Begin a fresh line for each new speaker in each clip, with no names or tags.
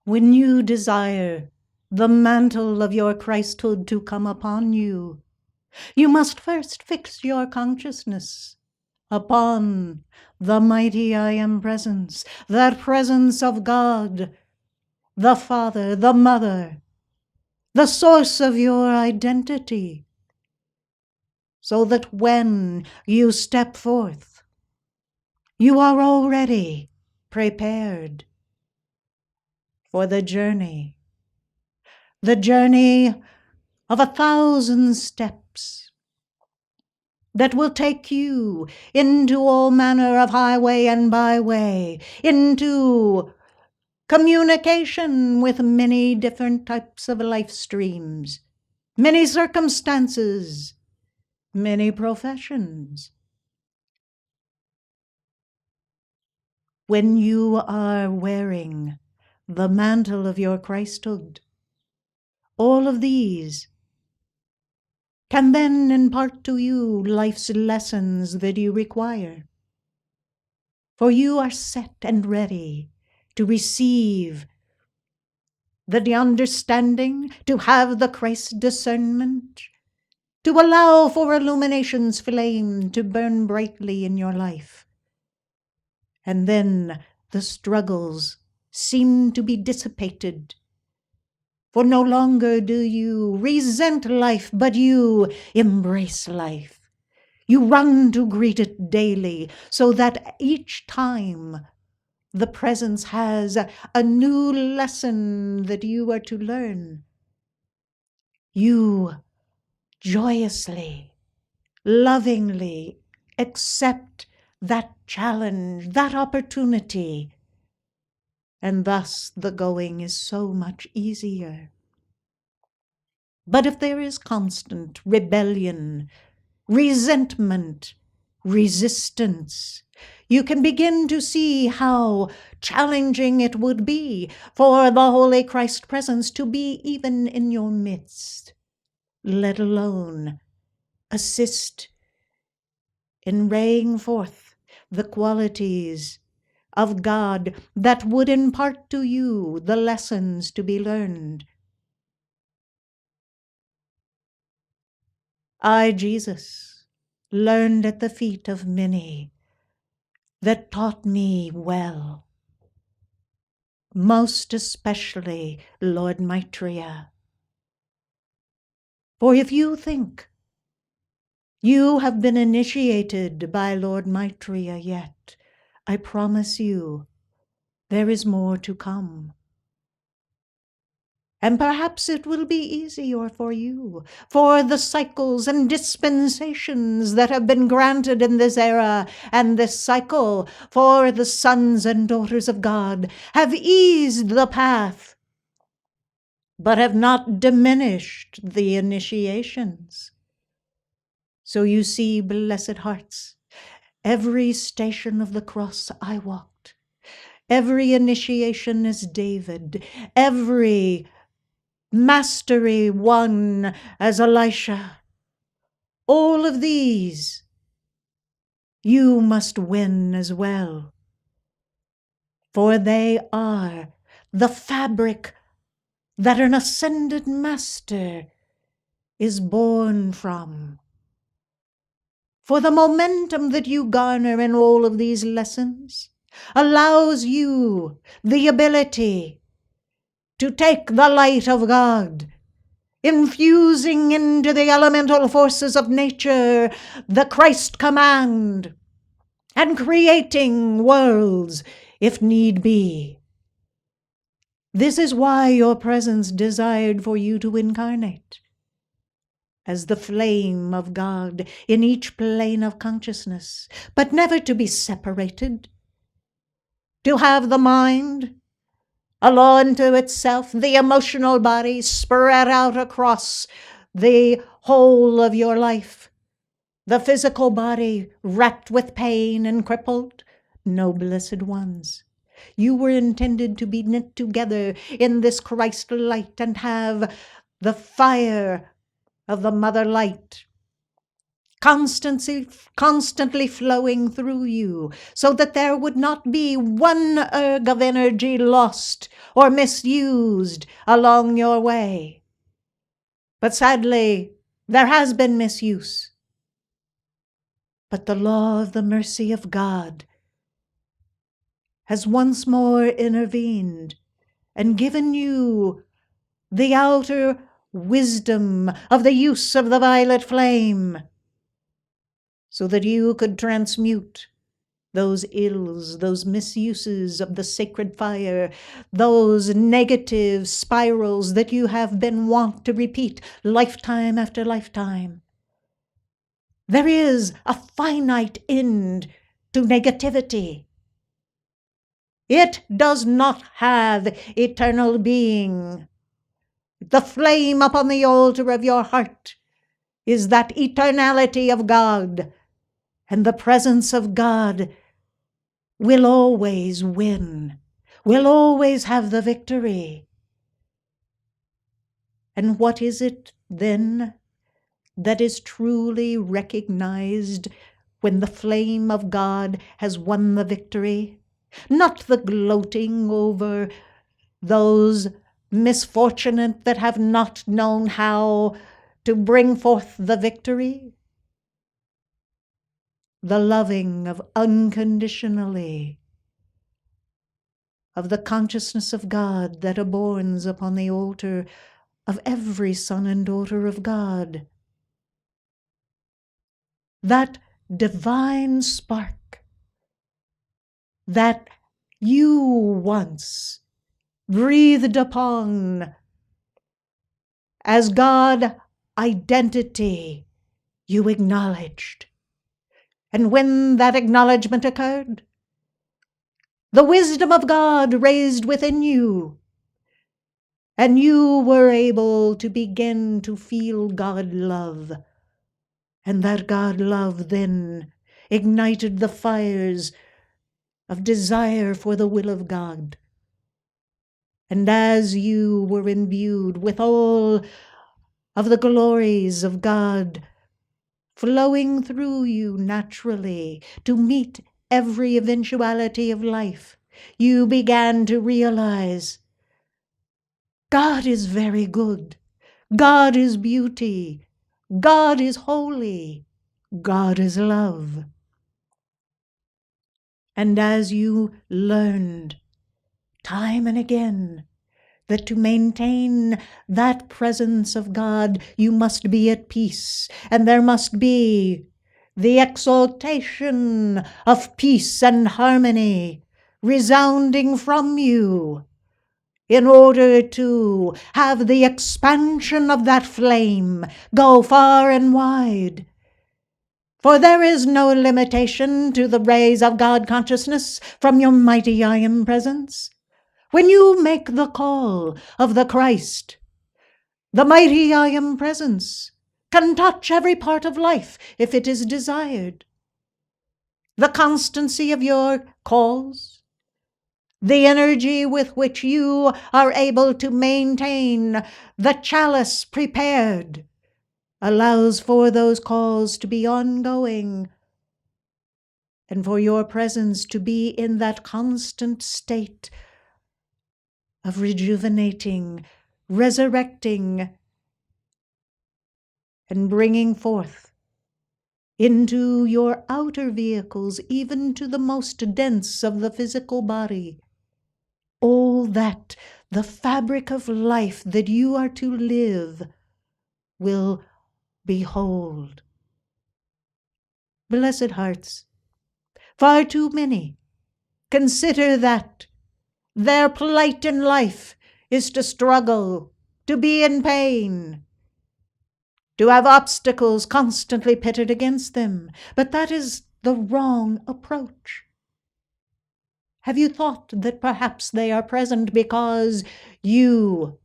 When you desire the mantle of your Christhood to come upon you, you must first fix your consciousness upon the mighty I Am presence, that presence of God, the Father, the Mother, the source of your identity, so that when you step forth, you are already prepared for the journey of 1,000 steps that will take you into all manner of highway and byway, into communication with many different types of life streams, many circumstances, many professions. When you are wearing the mantle of your Christhood, all of these can then impart to you life's lessons that you require. For you are set and ready to receive the understanding, to have the Christ discernment, to allow for illumination's flame to burn brightly in your life. And then the struggles seem to be dissipated. For no longer do you resent life, but you embrace life. You run to greet it daily, so that each time the presence has a new lesson that you are to learn, you joyously, lovingly accept that challenge, that opportunity, and thus the going is so much easier. But if there is constant rebellion, resentment, resistance, you can begin to see how challenging it would be for the Holy Christ presence to be even in your midst, let alone assist in raying forth the qualities of God that would impart to you the lessons to be learned. I, Jesus, learned at the feet of many that taught me well, most especially Lord Maitreya. For if you think you have been initiated by Lord Maitreya yet, I promise you there is more to come. And perhaps it will be easier for you, for the cycles and dispensations that have been granted in this era and this cycle for the sons and daughters of God have eased the path, but have not diminished the initiations. So you see, blessed hearts, every station of the cross I walked, every initiation as David, every mastery won as Elisha. All of these you must win as well, for they are the fabric that an ascended master is born from. For the momentum that you garner in all of these lessons allows you the ability to take the light of God, infusing into the elemental forces of nature the Christ command, and creating worlds if need be. This is why your presence desired for you to incarnate as the flame of God in each plane of consciousness, but never to be separated, to have the mind a law unto itself, the emotional body spread out across the whole of your life, the physical body racked with pain and crippled. No, blessed ones, you were intended to be knit together in this Christ light and have the fire of the mother light constantly flowing through you, so that there would not be one erg of energy lost or misused along your way. But sadly, there has been misuse. But the law of the mercy of God has once more intervened and given you the outer wisdom of the use of the violet flame, so that you could transmute those ills, those misuses of the sacred fire, those negative spirals that you have been wont to repeat lifetime after lifetime. There is a finite end to negativity. It does not have eternal being. The flame upon the altar of your heart is that eternality of God, and the presence of God will always win, will always have the victory. And what is it then that is truly recognized when the flame of God has won the victory? Not the gloating over those misfortunate that have not known how to bring forth the victory. The loving of unconditionally, of the consciousness of God that adorns upon the altar of every son and daughter of God. That divine spark that you once breathed upon as God identity you acknowledged. And when that acknowledgement occurred, the wisdom of God raised within you, and you were able to begin to feel God love. And that God love then ignited the fires of desire for the will of God. And as you were imbued with all of the glories of God flowing through you naturally to meet every eventuality of life, you began to realize God is very good. God is beauty. God is holy. God is love. And as you learned time and again that to maintain that presence of God, you must be at peace, and there must be the exaltation of peace and harmony resounding from you, in order to have the expansion of that flame go far and wide. For there is no limitation to the rays of God consciousness from your mighty I Am presence. When you make the call of the Christ, the mighty I Am presence can touch every part of life if it is desired. The constancy of your calls, the energy with which you are able to maintain the chalice prepared, allows for those calls to be ongoing, and for your presence to be in that constant state of rejuvenating, resurrecting, and bringing forth into your outer vehicles, even to the most dense of the physical body, all that the fabric of life that you are to live will behold. Blessed hearts, far too many consider that their plight in life is to struggle, to be in pain, to have obstacles constantly pitted against them. But that is the wrong approach. Have you thought that perhaps they are present because you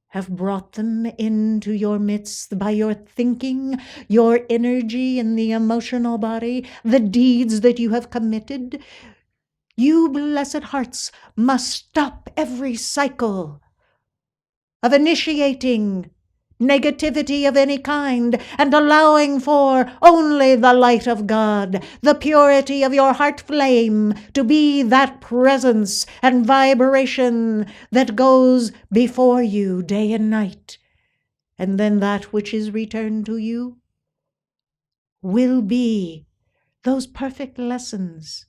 have brought them into your midst by your thinking, your energy in the emotional body, the deeds that you have committed? You blessed hearts must stop every cycle of initiating negativity of any kind, and allowing for only the light of God, the purity of your heart flame, to be that presence and vibration that goes before you day and night. And then that which is returned to you will be those perfect lessons.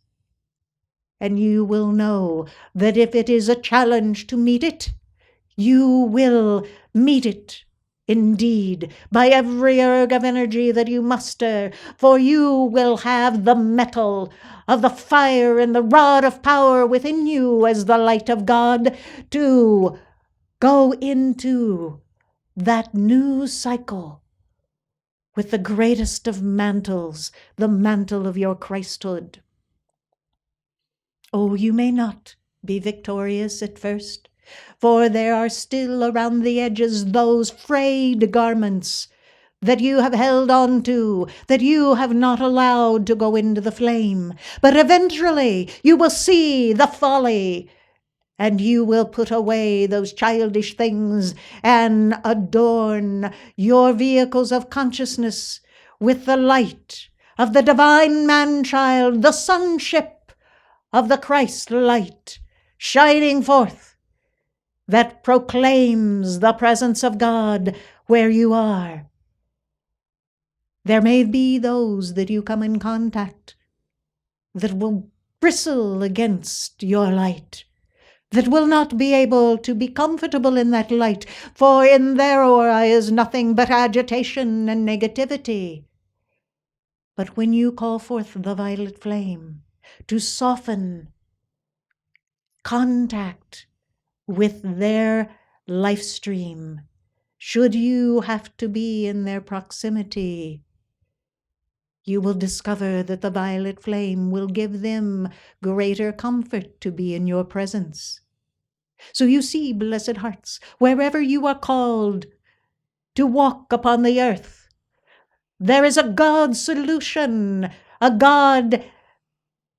And you will know that if it is a challenge to meet it, you will meet it indeed by every erg of energy that you muster, for you will have the metal of the fire and the rod of power within you as the light of God to go into that new cycle with the greatest of mantles, the mantle of your Christhood. Oh, you may not be victorious at first, for there are still around the edges those frayed garments that you have held on to, that you have not allowed to go into the flame. But eventually you will see the folly, and you will put away those childish things and adorn your vehicles of consciousness with the light of the divine man-child, the sonship of the Christ light, shining forth, that proclaims the presence of God where you are. There may be those that you come in contact that will bristle against your light, that will not be able to be comfortable in that light, for in their aura is nothing but agitation and negativity. But when you call forth the violet flame to soften contact with their life stream, should you have to be in their proximity, you will discover that the violet flame will give them greater comfort to be in your presence. So you see, blessed hearts, wherever you are called to walk upon the earth, there is a God solution, a God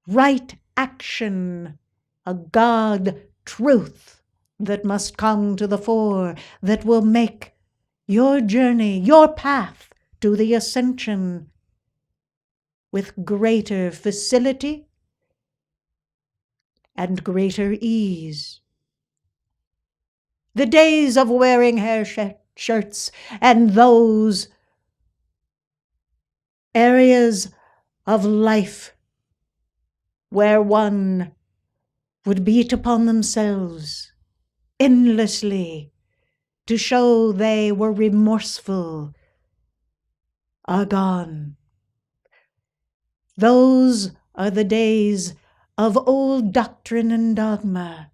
right action, a God truth that must come to the fore, that will make your journey, your path to the ascension with greater facility and greater ease. The days of wearing hair shirts and those areas of life where one would beat upon themselves endlessly to show they were remorseful are gone. Those are the days of old doctrine and dogma.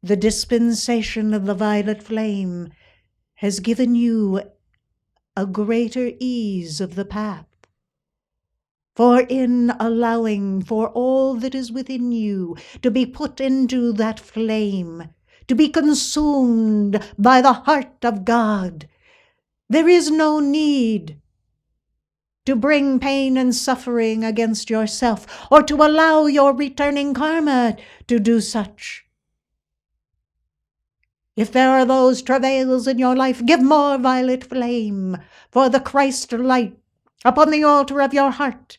The dispensation of the violet flame has given you a greater ease of the path. For in allowing for all that is within you to be put into that flame, to be consumed by the heart of God, there is no need to bring pain and suffering against yourself, or to allow your returning karma to do such. If there are those travails in your life, give more violet flame, for the Christ light upon the altar of your heart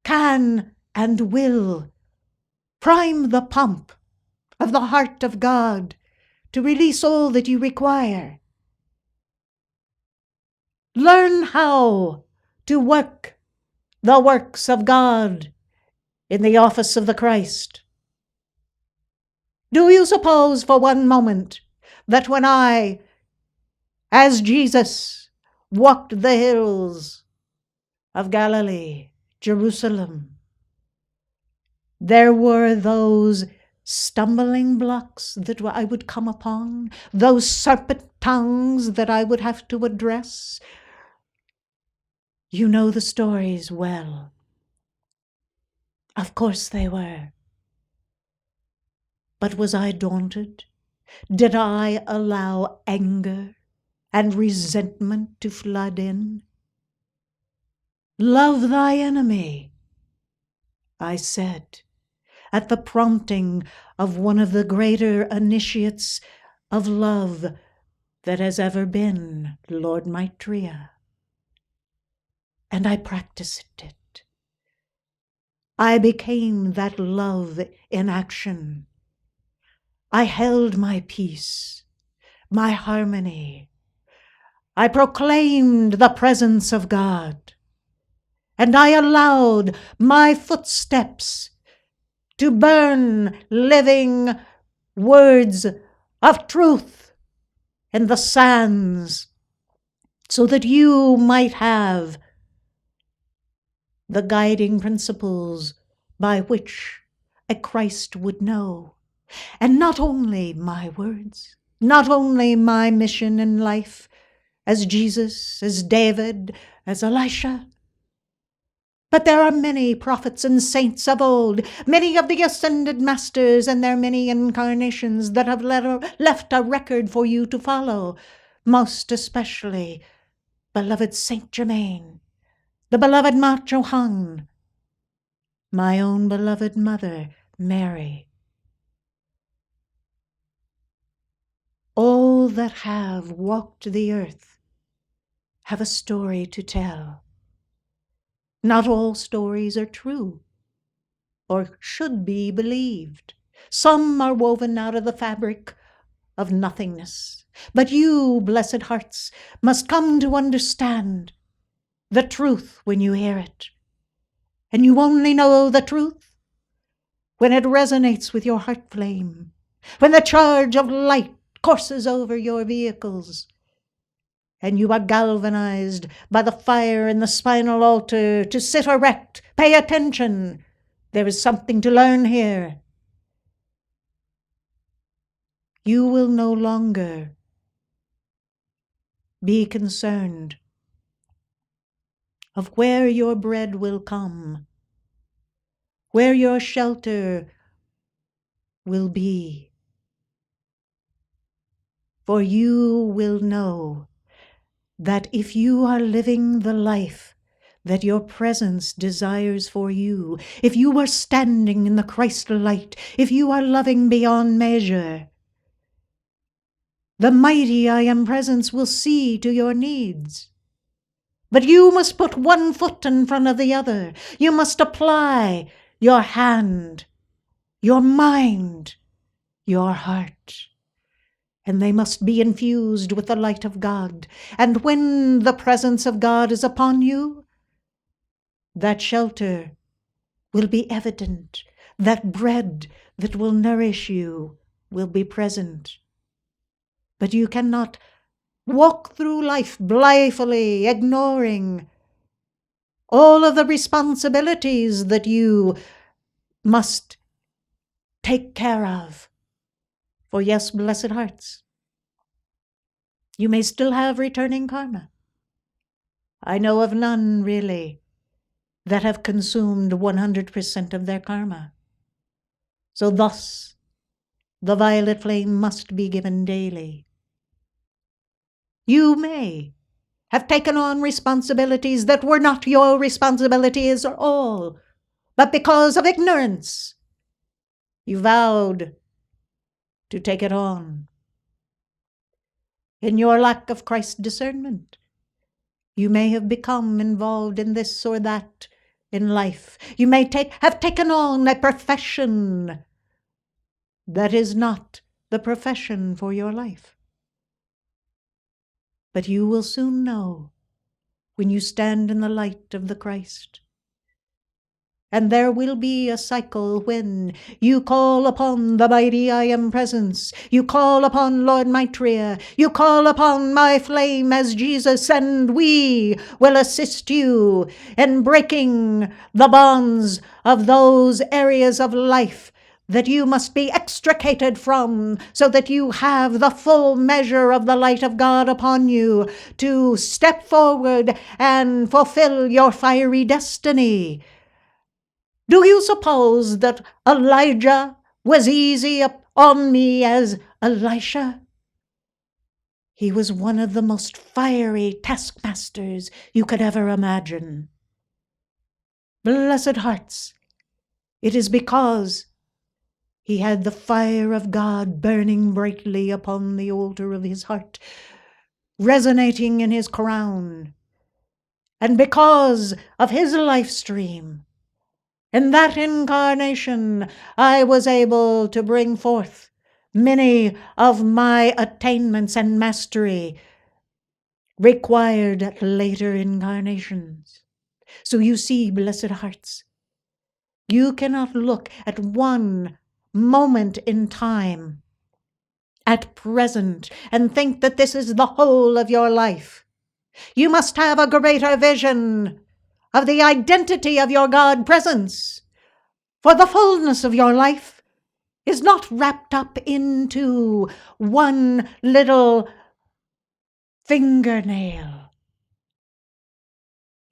can and will prime the pump of the heart of God to release all that you require. Learn how to work the works of God in the office of the Christ. Do you suppose for one moment that when I, as Jesus, walked the hills of Galilee, Jerusalem, there were those stumbling blocks that I would come upon, those serpent tongues that I would have to address? You know the stories well. Of course they were. But was I daunted? Did I allow anger and resentment to flood in? Love thy enemy, I said, at the prompting of one of the greater initiates of love that has ever been Lord Maitreya. And I practiced it. I became that love in action. I held my peace, my harmony. I proclaimed the presence of God. And I allowed my footsteps to burn living words of truth in the sands, so that you might have the guiding principles by which a Christ would know. And not only my words, not only my mission in life as Jesus, as David, as Elisha, but there are many prophets and saints of old, many of the ascended masters and their many incarnations that have left a record for you to follow, most especially beloved Saint Germain, the beloved Ma Chohan, my own beloved mother, Mary. All that have walked the earth have a story to tell. Not all stories are true or should be believed. Some are woven out of the fabric of nothingness. But you, blessed hearts, must come to understand the truth when you hear it. And you only know the truth when it resonates with your heart flame, when the charge of light courses over your vehicles, and you are galvanized by the fire in the spinal altar to sit erect. Pay attention. There is something to learn here. You will no longer be concerned of where your bread will come, where your shelter will be. For you will know that if you are living the life that your presence desires for you, if you are standing in the Christ light, if you are loving beyond measure, the mighty I Am Presence will see to your needs. But you must put one foot in front of the other. You must apply your hand, your mind, your heart. And they must be infused with the light of God. And when the presence of God is upon you, that shelter will be evident. That bread that will nourish you will be present. But you cannot walk through life blithely, ignoring all of the responsibilities that you must take care of. For yes, blessed hearts, you may still have returning karma. I know of none, really, that have consumed 100% of their karma. So thus, the violet flame must be given daily. You may have taken on responsibilities that were not your responsibilities at all, but because of ignorance, you vowed to take it on. In your lack of Christ discernment, you may have become involved in this or that in life. You may have taken on a profession that is not the profession for your life. But you will soon know when you stand in the light of the Christ. And there will be a cycle when you call upon the mighty I Am Presence, you call upon Lord Maitreya, you call upon my flame as Jesus, and we will assist you in breaking the bonds of those areas of life that you must be extricated from, so that you have the full measure of the light of God upon you to step forward and fulfill your fiery destiny. Do you suppose that Elijah was easy on me as Elisha? He was one of the most fiery taskmasters you could ever imagine. Blessed hearts, it is because he had the fire of God burning brightly upon the altar of his heart resonating in his crown. And because of his life stream, in that incarnation, I was able to bring forth many of my attainments and mastery required at later incarnations. So you see, blessed hearts, you cannot look at one moment in time, at present, and think that this is the whole of your life. You must have a greater vision of the identity of your God presence, for the fullness of your life is not wrapped up into one little fingernail.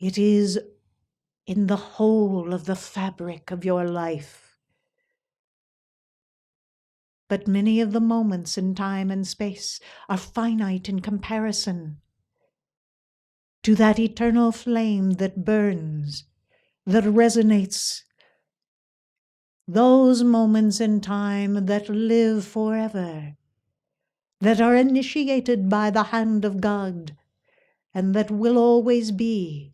It is in the whole of the fabric of your life. But many of the moments in time and space are finite in comparison to that eternal flame that burns, that resonates, those moments in time that live forever, that are initiated by the hand of God, and that will always be.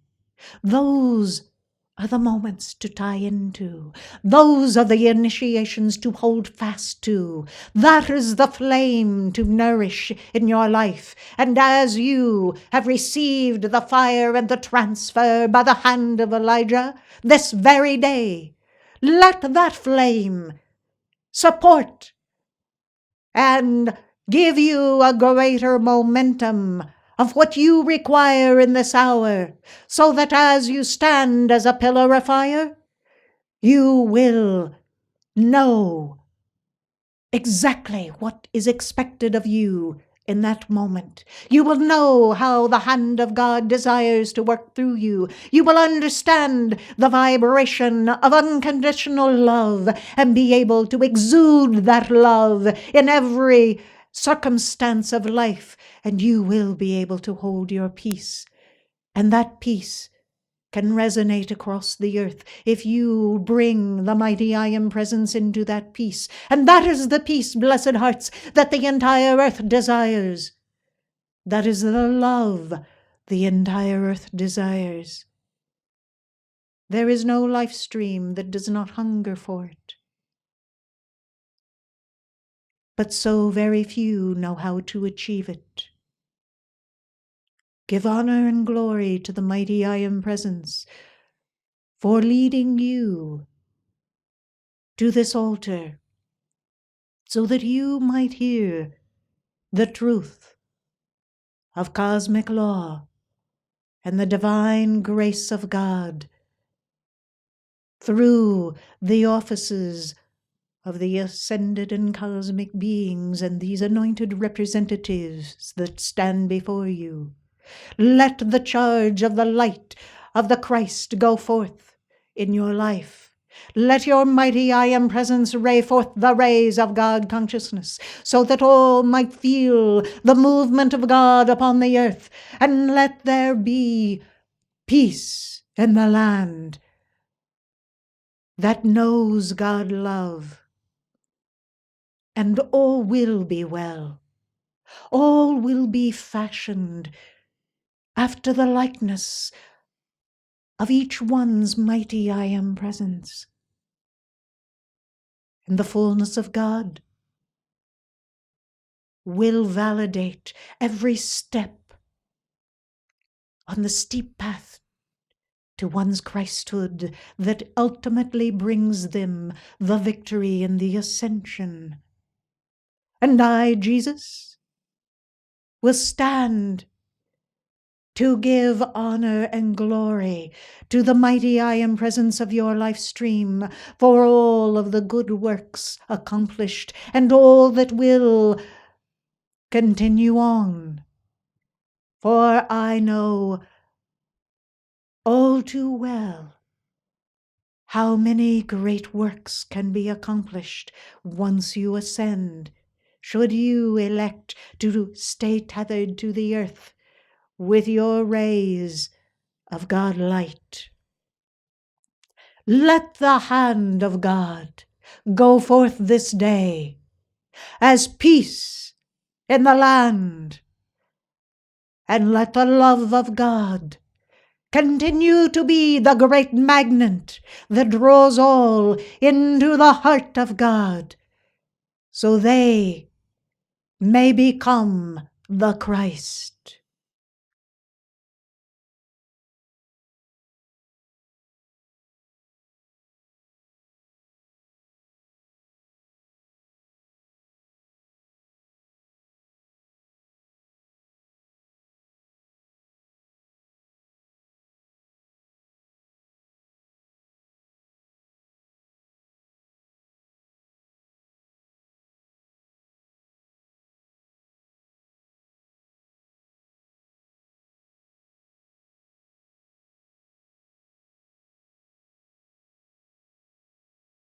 Those are the moments to tie into. Those are the initiations to hold fast to. That is the flame to nourish in your life. And as you have received the fire and the transfer by the hand of Elijah this very day, let that flame support and give you a greater momentum of what you require in this hour, so that as you stand as a pillar of fire, you will know exactly what is expected of you in that moment. You will know how the hand of God desires to work through you. You will understand the vibration of unconditional love and be able to exude that love in every circumstance of life. And you will be able to hold your peace. And that peace can resonate across the earth if you bring the mighty I Am presence into that peace. And that is the peace, blessed hearts, that the entire earth desires. That is the love the entire earth desires. There is no life stream that does not hunger for it. But so very few know how to achieve it. Give honor and glory to the mighty I Am presence for leading you to this altar, so that you might hear the truth of cosmic law and the divine grace of God through the offices of the ascended and cosmic beings and these anointed representatives that stand before you. Let the charge of the light of the Christ go forth in your life. Let your mighty I Am presence ray forth the rays of God consciousness, so that all might feel the movement of God upon the earth, and let there be peace in the land that knows God love, and all will be well. All will be fashioned after the likeness of each one's mighty I Am presence. And the fullness of God will validate every step on the steep path to one's Christhood that ultimately brings them the victory in the ascension. And I, Jesus, will stand to give honor and glory to the mighty I Am presence of your life stream for all of the good works accomplished and all that will continue on. For I know all too well how many great works can be accomplished once you ascend, should you elect to stay tethered to the earth with your rays of God light. Let the hand of God go forth this day as peace in the land, And let the love of God continue to be the great magnet that draws all into the heart of God, so they may become the Christ.